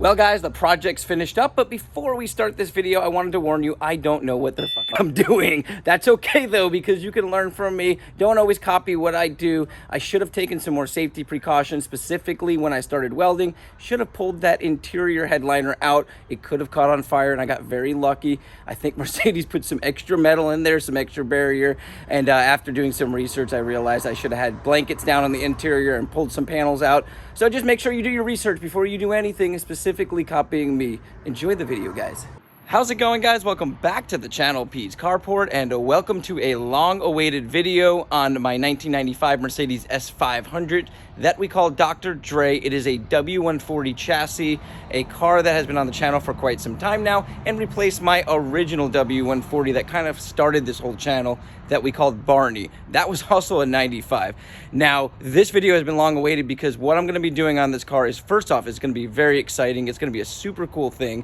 Well guys, the project's finished up, but before we start this video, I wanted to warn you, I don't know what the fuck I'm doing. That's okay though, because you can learn from me. Don't always copy what I do. I should have taken some more safety precautions, specifically when I started welding. Should have pulled that interior headliner out. It could have caught on fire, and I got very lucky. I think Mercedes put some extra metal in there, some extra barrier, and after doing some research, I realized I should have had blankets down on the interior and pulled some panels out. So just make sure you do your research before you do anything, specifically copying me. Enjoy the video, guys. How's it going, guys? Welcome back to the channel, Pete's Carport, and welcome to a long-awaited video on my 1995 Mercedes S500 that we call Dr. Dre. It is a w140 chassis, a car that has been on the channel for quite some time now, and replaced my original w140 that kind of started this whole channel that we called Barney. That was also a 95. Now, this video has been long awaited because what I'm gonna be doing on this car is, first off, it's gonna be very exciting. It's gonna be a super cool thing,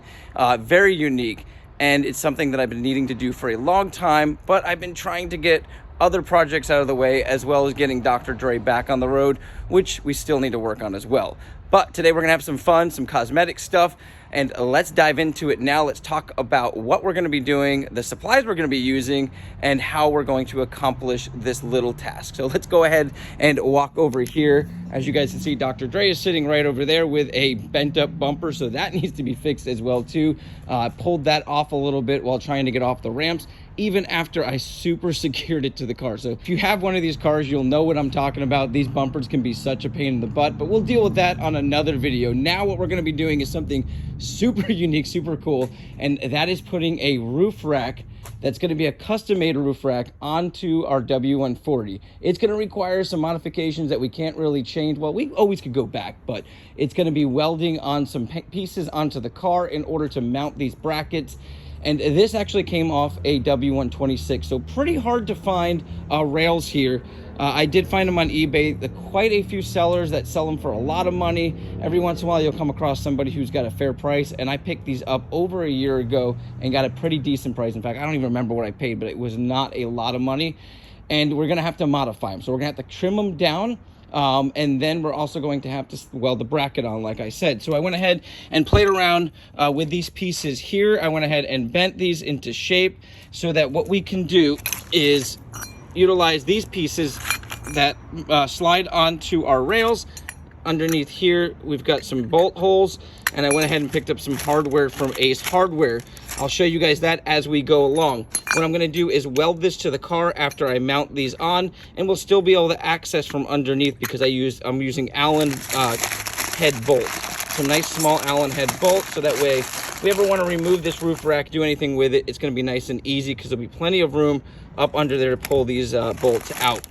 very unique, and it's something that I've been needing to do for a long time, but I've been trying to get other projects out of the way, as well as getting Dr. Dre back on the road, which we still need to work on as well. But today we're gonna have some fun, some cosmetic stuff, and let's dive into it now. Let's talk about what we're gonna be doing, the supplies we're gonna be using, and how we're going to accomplish this little task. So let's go ahead and walk over here. As you guys can see, Dr. Dre is sitting right over there with a bent up bumper, so that needs to be fixed as well too. Pulled that off a little bit while trying to get off the ramps, even after I super secured it to the car. So if you have one of these cars, you'll know what I'm talking about. These bumpers can be such a pain in the butt, but we'll deal with that on another video. Now what we're gonna be doing is something super unique, super cool, and that is putting a roof rack that's going to be a custom-made roof rack onto our w140. It's going to require some modifications that we can't really change. Well, we always could go back, but it's going to be welding on some pieces onto the car in order to mount these brackets. And this actually came off a w126, so pretty hard to find rails here. I did find them on eBay. Quite a few sellers that sell them for a lot of money. Every once in a while you'll come across somebody who's got a fair price, and I picked these up over a year ago and got a pretty decent price. In fact, I don't even remember what I paid, but it was not a lot of money. And we're gonna have to modify them. So we're gonna have to trim them down, and then we're also going to have to weld the bracket on, like I said. So I went ahead and played around with these pieces here. I went ahead and bent these into shape so that what we can do is utilize these pieces that slide onto our rails. Underneath here we've got some bolt holes, and I went ahead and picked up some hardware from Ace Hardware. I'll show you guys that as we go along. What I'm going to do is weld this to the car after I mount these on, and we'll still be able to access from underneath because I'm using Allen head bolts. Some nice small Allen head bolts, so that way if we ever want to remove this roof rack, do anything with it, it's going to be nice and easy because there'll be plenty of room up under there to pull these bolts out.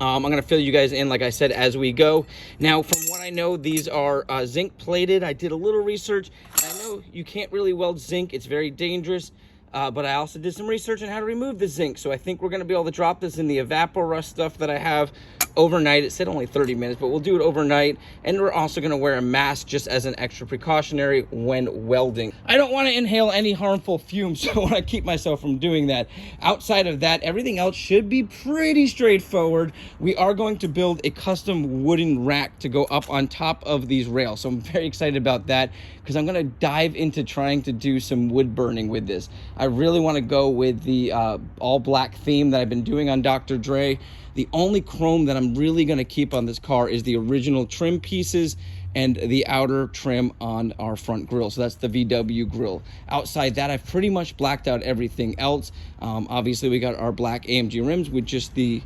I'm going to fill you guys in, like I said, as we go. Now, from what I know, these are zinc plated. I did a little research. I know you can't really weld zinc. It's very dangerous. But I also did some research on how to remove the zinc. So I think we're going to be able to drop this in the Evapo-Rust stuff that I have overnight. It said only 30 minutes, but we'll do it overnight. And we're also going to wear a mask just as an extra precautionary when welding. I don't want to inhale any harmful fumes, so I want to keep myself from doing that. Outside of that, everything else should be pretty straightforward. We are going to build a custom wooden rack to go up on top of these rails. So I'm very excited about that because I'm going to dive into trying to do some wood burning with this. I really want to go with the all black theme that I've been doing on Dr. Dre. The only chrome that I'm really going to keep on this car is the original trim pieces and the outer trim on our front grille. So that's the VW grille. Outside that, I've pretty much blacked out everything else. Obviously, we got our black AMG rims with just the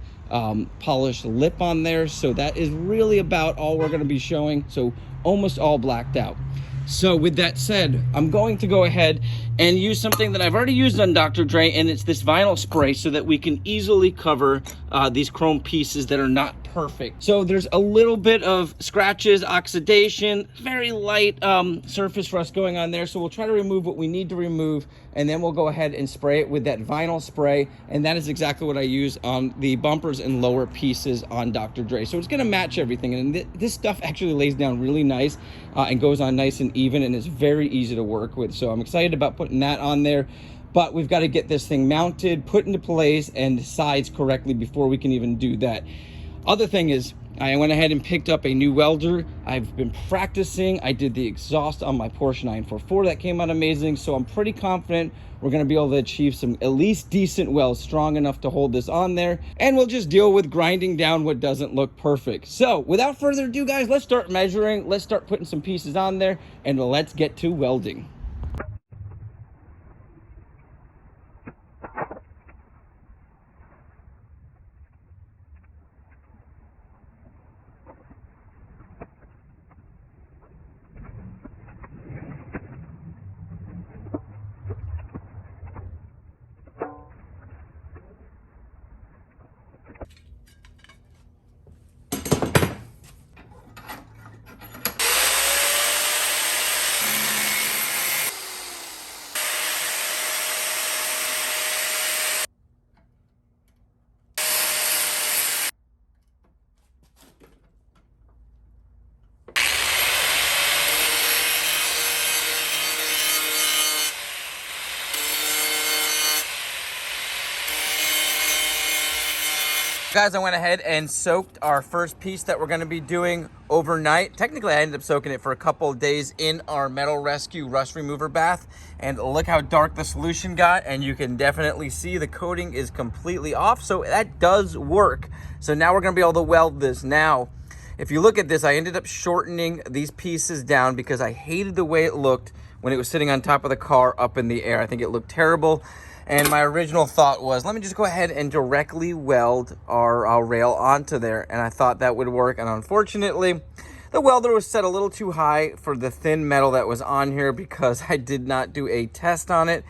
polished lip on there. So that is really about all we're going to be showing. So almost all blacked out. So with that said, I'm going to go ahead and use something that I've already used on Dr. Dre, and it's this vinyl spray so that we can easily cover these chrome pieces that are not perfect. So there's a little bit of scratches, oxidation, very light surface rust going on there. So we'll try to remove what we need to remove, and then we'll go ahead and spray it with that vinyl spray. And that is exactly what I use on the bumpers and lower pieces on Dr. Dre. So it's gonna match everything. And this stuff actually lays down really nice and goes on nice and even, and is very easy to work with. So I'm excited about putting that on there. But we've got to get this thing mounted, put into place, and sides correctly before we can even do that. Other thing is, I went ahead and picked up a new welder. I've been practicing. I did the exhaust on my Porsche 944. That came out amazing. So I'm pretty confident we're gonna be able to achieve some at least decent welds strong enough to hold this on there. And we'll just deal with grinding down what doesn't look perfect. So without further ado, guys, let's start measuring. Let's start putting some pieces on there and let's get to welding. Guys, I went ahead and soaked our first piece that we're gonna be doing overnight. Technically, I ended up soaking it for a couple of days in our Metal Rescue rust remover bath. And look how dark the solution got. And you can definitely see the coating is completely off. So that does work. So now we're gonna be able to weld this. Now, if you look at this, I ended up shortening these pieces down because I hated the way it looked when it was sitting on top of the car up in the air. I think it looked terrible. And my original thought was, let me just go ahead and directly weld our rail onto there. And I thought that would work. And unfortunately, the welder was set a little too high for the thin metal that was on here because I did not do a test on it.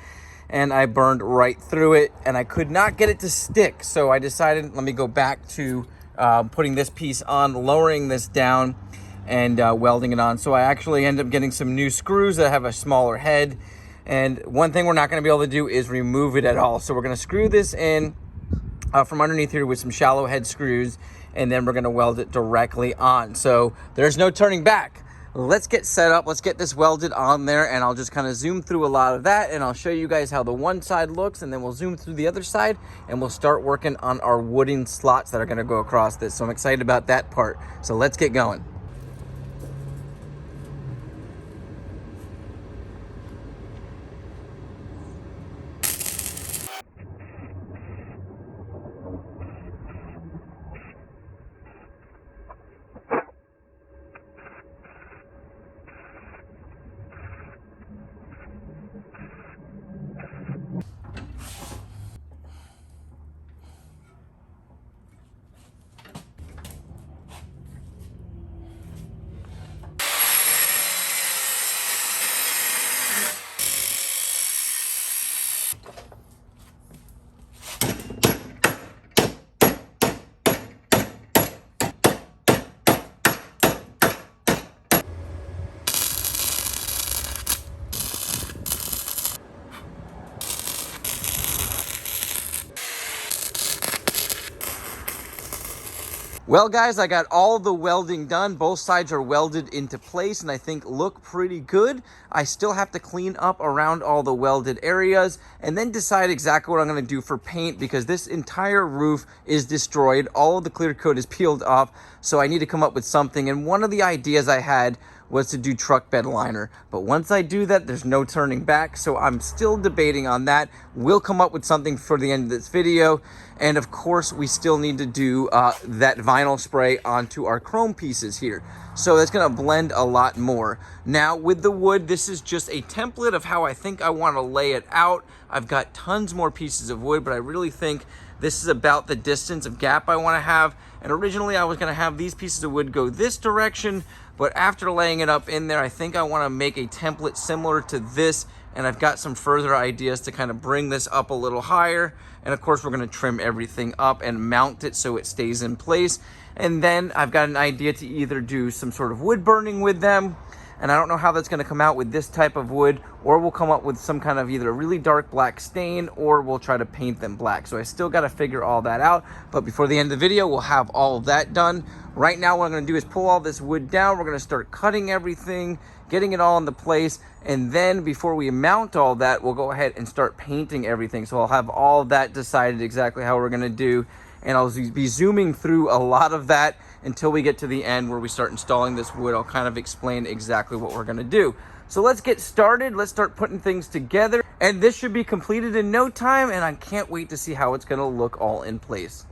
And I burned right through it and I could not get it to stick. So I decided, let me go back to putting this piece on, lowering this down and welding it on. So I actually ended up getting some new screws that have a smaller head. And one thing we're not going to be able to do is remove it at all. So we're going to screw this in from underneath here with some shallow head screws, and then we're going to weld it directly on. So there's no turning back. Let's get set up. Let's get this welded on there, and I'll just kind of zoom through a lot of that, and I'll show you guys how the one side looks, and then we'll zoom through the other side, and we'll start working on our wooden slots that are going to go across this. So I'm excited about that part. So let's get going. Well, guys, I got all the welding done. Both sides are welded into place and I think look pretty good. I still have to clean up around all the welded areas and then decide exactly what I'm going to do for paint because this entire roof is destroyed. All of the clear coat is peeled off, so I need to come up with something. And one of the ideas I had was to do truck bed liner. But once I do that, there's no turning back. So I'm still debating on that. We'll come up with something for the end of this video. And of course, we still need to do that vinyl spray onto our chrome pieces here. So that's gonna blend a lot more. Now with the wood, this is just a template of how I think I wanna lay it out. I've got tons more pieces of wood, but I really think this is about the distance of gap I wanna have. And originally I was gonna have these pieces of wood go this direction, but after laying it up in there, I think I wanna make a template similar to this, and I've got some further ideas to kind of bring this up a little higher. And of course, we're gonna trim everything up and mount it so it stays in place. And then I've got an idea to either do some sort of wood burning with them, and I don't know how that's gonna come out with this type of wood, or we'll come up with some kind of either a really dark black stain, or we'll try to paint them black. So I still gotta figure all that out, but before the end of the video, we'll have all of that done. Right now, what I'm gonna do is pull all this wood down. We're gonna start cutting everything, getting it all into place, and then before we mount all that, we'll go ahead and start painting everything. So I'll have all of that decided exactly how we're gonna do, and I'll be zooming through a lot of that until we get to the end where we start installing this wood. I'll kind of explain exactly what we're gonna do. So let's get started. Let's start putting things together. And this should be completed in no time, and I can't wait to see how it's gonna look all in place.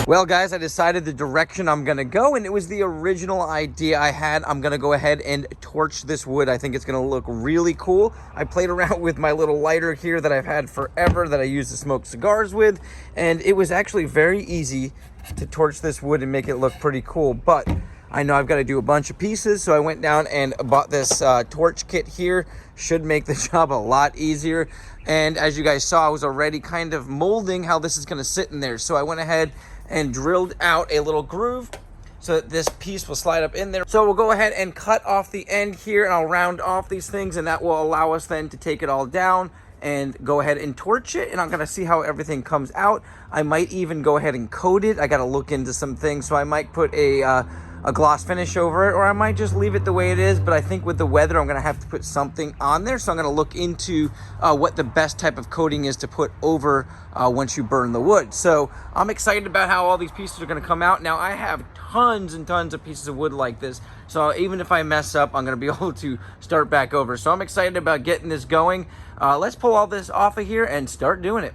Well, guys, I decided the direction I'm gonna go, and it was the original idea I had. I'm gonna go ahead and torch this wood. I think it's gonna look really cool. I played around with my little lighter here that I've had forever that I use to smoke cigars with, and it was actually very easy to torch this wood and make it look pretty cool. But I know I've got to do a bunch of pieces, so I went down and bought this torch kit here. Should make the job a lot easier. And as you guys saw, I was already kind of molding how this is gonna sit in there. So I went ahead and drilled out a little groove so that this piece will slide up in there. So we'll go ahead and cut off the end here, and I'll round off these things, and that will allow us then to take it all down and go ahead and torch it. And I'm gonna see how everything comes out. I might even go ahead and coat it. I gotta look into some things, so I might put a gloss finish over it, or I might just leave it the way it is. But I think with the weather, I'm gonna have to put something on there. So I'm gonna look into what the best type of coating is to put over once you burn the wood. So I'm excited about how all these pieces are gonna come out. Now I have tons and tons of pieces of wood like this. So even if I mess up, I'm gonna be able to start back over. So I'm excited about getting this going. Let's pull all this off of here and start doing it.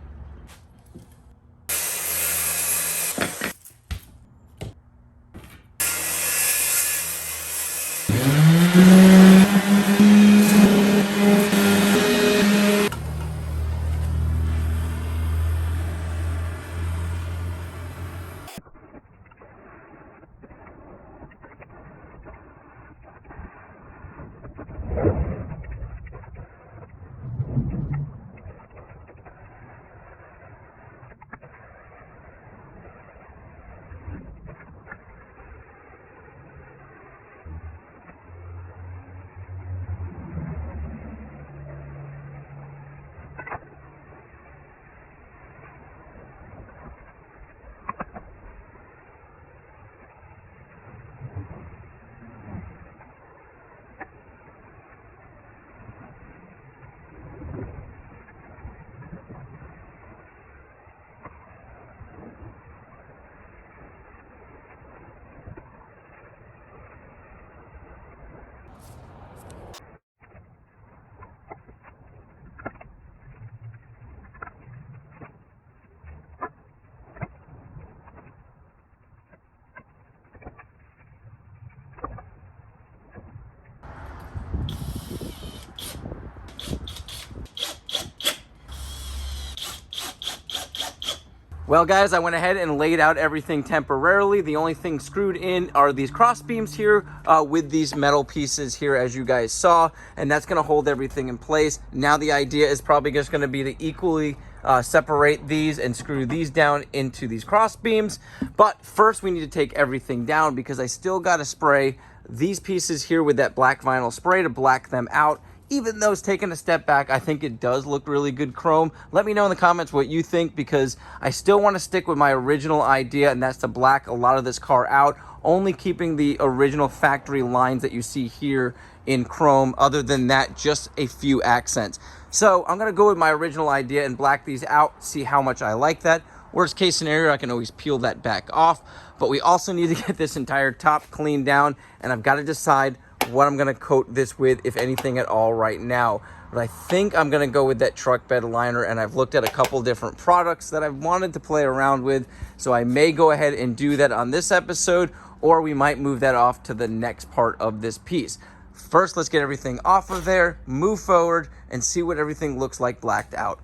Well, guys, I went ahead and laid out everything temporarily. The only thing screwed in are these cross beams here with these metal pieces here, as you guys saw, and that's gonna hold everything in place. Now the idea is probably just gonna be to equally separate these and screw these down into these cross beams. But first we need to take everything down, because I still gotta spray these pieces here with that black vinyl spray to black them out. Even though it's taken a step back, I think it does look really good chrome. Let me know in the comments what you think, because I still want to stick with my original idea, and that's to black a lot of this car out, only keeping the original factory lines that you see here in chrome. Other than that, just a few accents. So I'm going to go with my original idea and black these out, see how much I like that. Worst case scenario, I can always peel that back off. But we also need to get this entire top cleaned down, and I've got to decide what I'm gonna coat this with, if anything at all, right now. But I think I'm gonna go with that truck bed liner, and I've looked at a couple different products that I've wanted to play around with, so I may go ahead and do that on this episode, or we might move that off to the next part of this piece. First, let's get everything off of there, move forward, and see what everything looks like blacked out.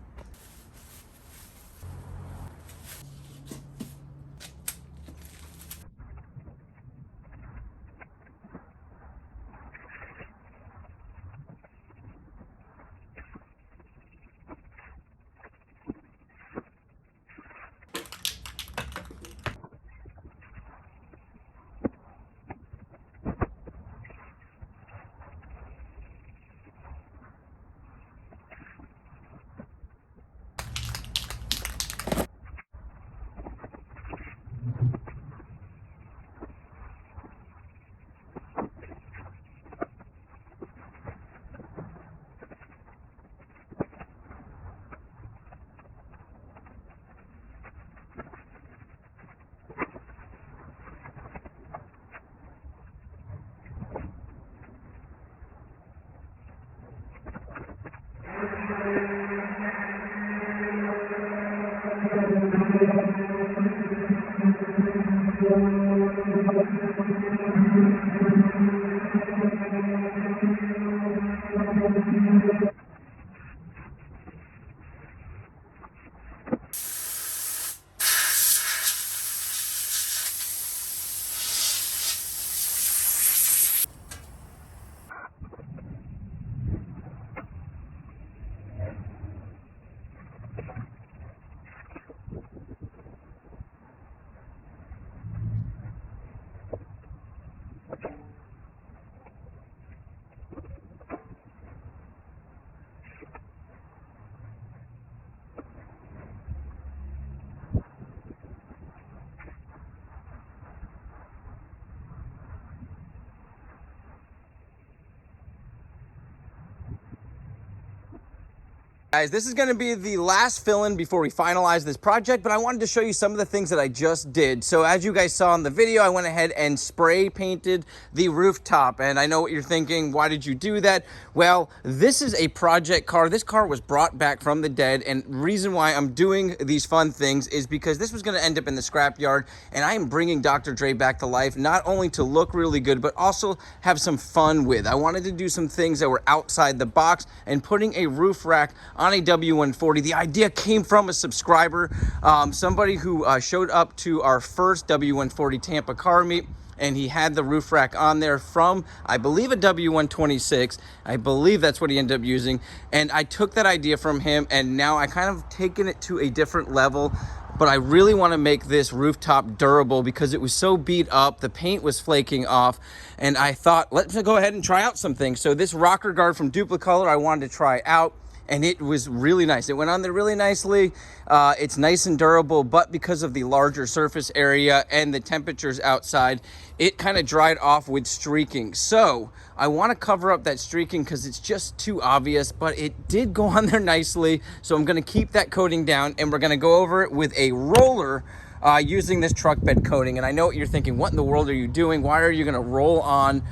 Guys, this is going to be the last fill-in before we finalize this project, but I wanted to show you some of the things that I just did. So as you guys saw in the video, I went ahead and spray painted the rooftop. And I know what you're thinking, why did you do that? Well, this is a project car. This car was brought back from the dead, and the reason why I'm doing these fun things is because this was going to end up in the scrapyard, and I am bringing Dr. Dre back to life, not only to look really good, but also have some fun with. I wanted to do some things that were outside the box, and putting a roof rack on a W140. The idea came from a subscriber, somebody who showed up to our first W140 Tampa car meet, and he had the roof rack on there from, I believe, a W126. I believe that's what he ended up using. And I took that idea from him, and now I kind of taken it to a different level. But I really want to make this rooftop durable because it was so beat up. The paint was flaking off, and I thought, let's go ahead and try out some things. So this rocker guard from Duplicolor I wanted to try out, and it was really nice. It went on there really nicely. It's nice and durable, but because of the larger surface area and the temperatures outside, it kind of dried off with streaking. So I want to cover up that streaking because it's just too obvious, but it did go on there nicely. So I'm going to keep that coating down, and we're going to go over it with a roller using this truck bed coating. And I know what you're thinking, what in the world are you doing? Why are you going to roll on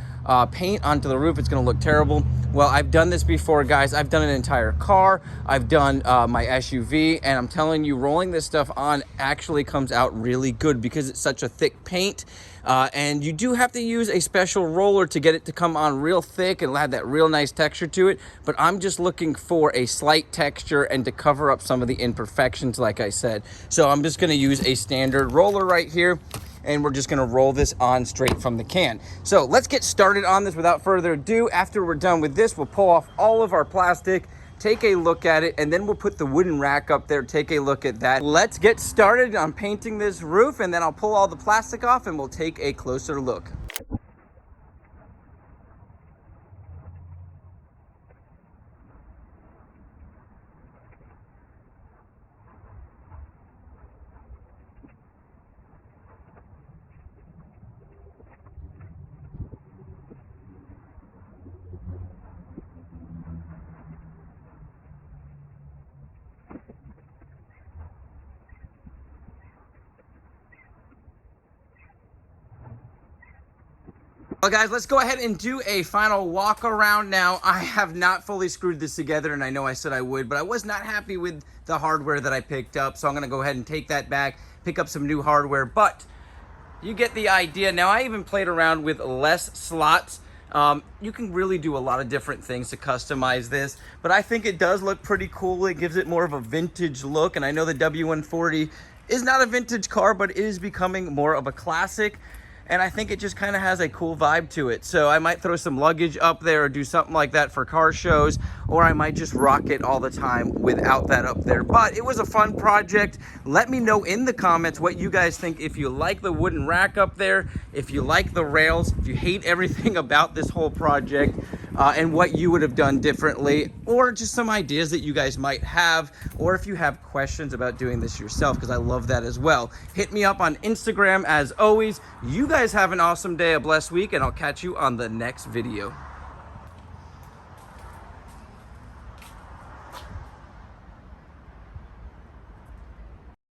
paint onto the roof? It's going to look terrible. Well, I've done this before, guys. I've done an entire car. I've done my SUV, and I'm telling you, rolling this stuff on actually comes out really good because it's such a thick paint. And you do have to use a special roller to get it to come on real thick and have that real nice texture to it. But I'm just looking for a slight texture and to cover up some of the imperfections, like I said. So I'm just going to use a standard roller right here, and we're just going to roll this on straight from the can. So let's get started on this without further ado. After we're done with this, we'll pull off all of our plastic, take a look at it, and then we'll put the wooden rack up there, take a look at that. Let's get started on painting this roof, and then I'll pull all the plastic off and we'll take a closer look. Well, guys, let's go ahead and do a final walk around now. I have not fully screwed this together, and I know I said I would, but I was not happy with the hardware that I picked up, so I'm going to go ahead and take that back, pick up some new hardware, but you get the idea. Now, I even played around with less slots. You can really do a lot of different things to customize this, but I think it does look pretty cool. It gives it more of a vintage look, and I know the W140 is not a vintage car, but it is becoming more of a classic. And I think it just kind of has a cool vibe to it. So I might throw some luggage up there or do something like that for car shows, or I might just rock it all the time without that up there. But it was a fun project. Let me know in the comments what you guys think. If you like the wooden rack up there, if you like the rails, if you hate everything about this whole project, and what you would have done differently, or just some ideas that you guys might have, or if you have questions about doing this yourself, because I love that as well. Hit me up on Instagram as always. You guys have an awesome day, a blessed week, and I'll catch you on the next video.